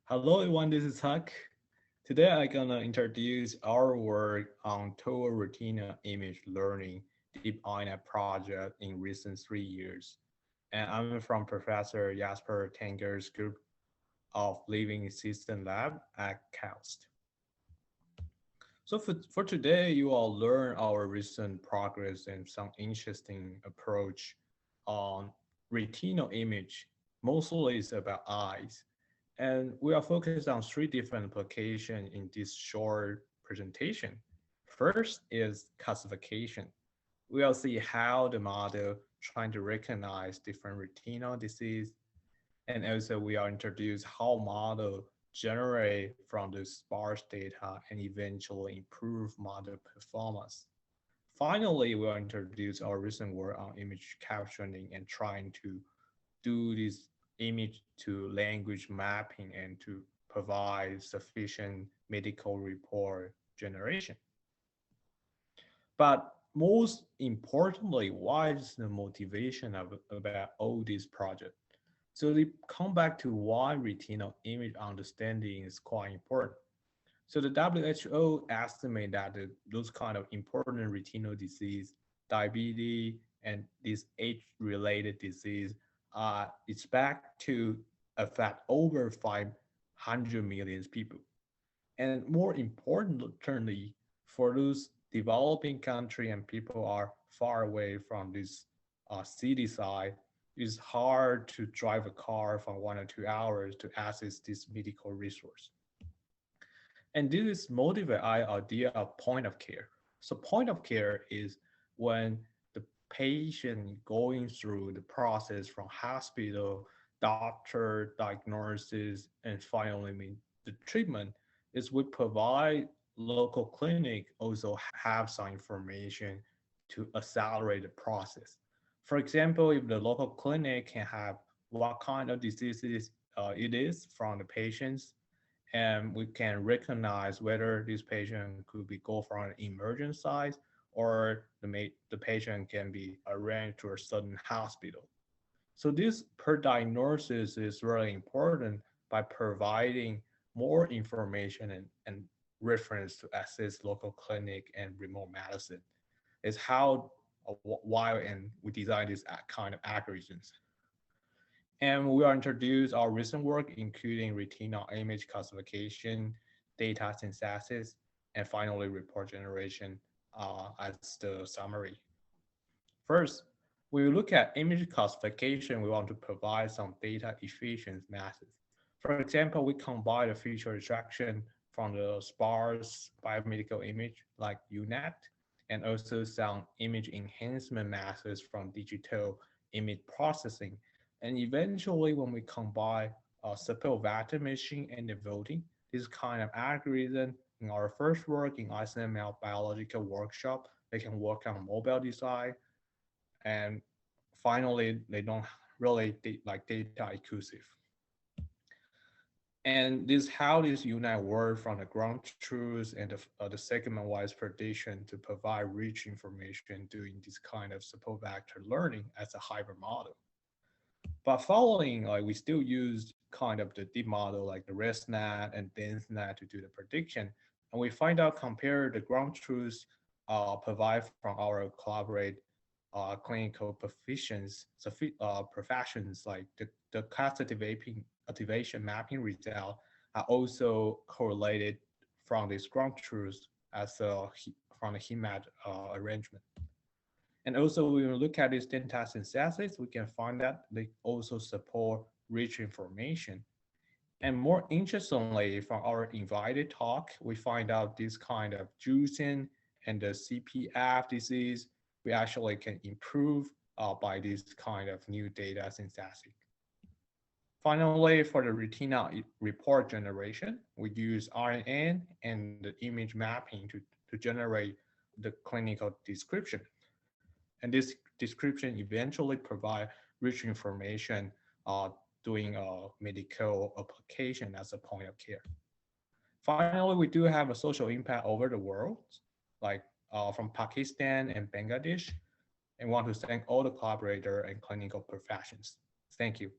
Hello everyone, this is Huck. Today I'm gonna introduce our work on total retina image learning DeepOpht project in recent 3 years. And I'm from Professor Jasper Tanger's group of Living System Lab at KAUST. So for today, you will learn our recent progress and some interesting approach on retinal image. Mostly it's about eyes. And we are focused on three different applications in this short presentation. First is classification. We'll see how the model trying to recognize different retinal disease. And also we are introduce how model generate from the sparse data and eventually improve model performance. Finally, we'll introduce our recent work on image captioning and trying to do this image to language mapping and to provide sufficient medical report generation. But most importantly, why is the motivation about all these projects? So they come back to why retinal image understanding is quite important. So the WHO estimate that those kind of important retinal disease, diabetes, and this age-related disease are expect to affect over 500 million people. And more importantly, for those developing country and people are far away from this city side, it's hard to drive a car for 1 or 2 hours to access this medical resource. And this is motivate our idea of point of care. So point of care is when the patient going through the process from hospital, doctor, diagnosis, and finally the treatment is we provide local clinic also have some information to accelerate the process. For example, if the local clinic can have what kind of diseases it is from the patients, and we can recognize whether this patient could be go from an emergent side or the patient can be arranged to a certain hospital. So this per diagnosis is really important by providing more information and reference to access local clinic and remote medicine. Is how why and we design this kind of algorithms. And we will introduce our recent work, including retinal image classification, data synthesis, and finally report generation as the summary. First, we look at image classification. We want to provide some data efficient methods. For example, we combine the feature extraction from the sparse biomedical image like UNet, and also some image enhancement methods from digital image processing. And eventually, when we combine simple vector machine and the voting, this kind of algorithm in our first work in ICML biological workshop, they can work on mobile design. And finally, they don't really like data inclusive. And this how this unite word from the ground truth and the segment-wise prediction to provide rich information doing this kind of support vector learning as a hybrid model. But following, like we still use kind of the deep model like the ResNet and DenseNet to do the prediction. And we find out compare the ground truth provide from our collaborate clinical professions like the class activation mapping result are also correlated from this ground truth as from the heat map arrangement. And also, when we look at this data synthesis, we can find that they also support rich information. And more interestingly, from our invited talk, we find out this kind of juicing and the CPF disease, we actually can improve by this kind of new data synthesis. Finally, for the retina report generation, we use RNN and the image mapping to generate the clinical description. And this description eventually provide rich information doing a medical application as a point of care. Finally, we do have a social impact over the world, like from Pakistan and Bangladesh, and want to thank all the collaborators and clinical professions. Thank you.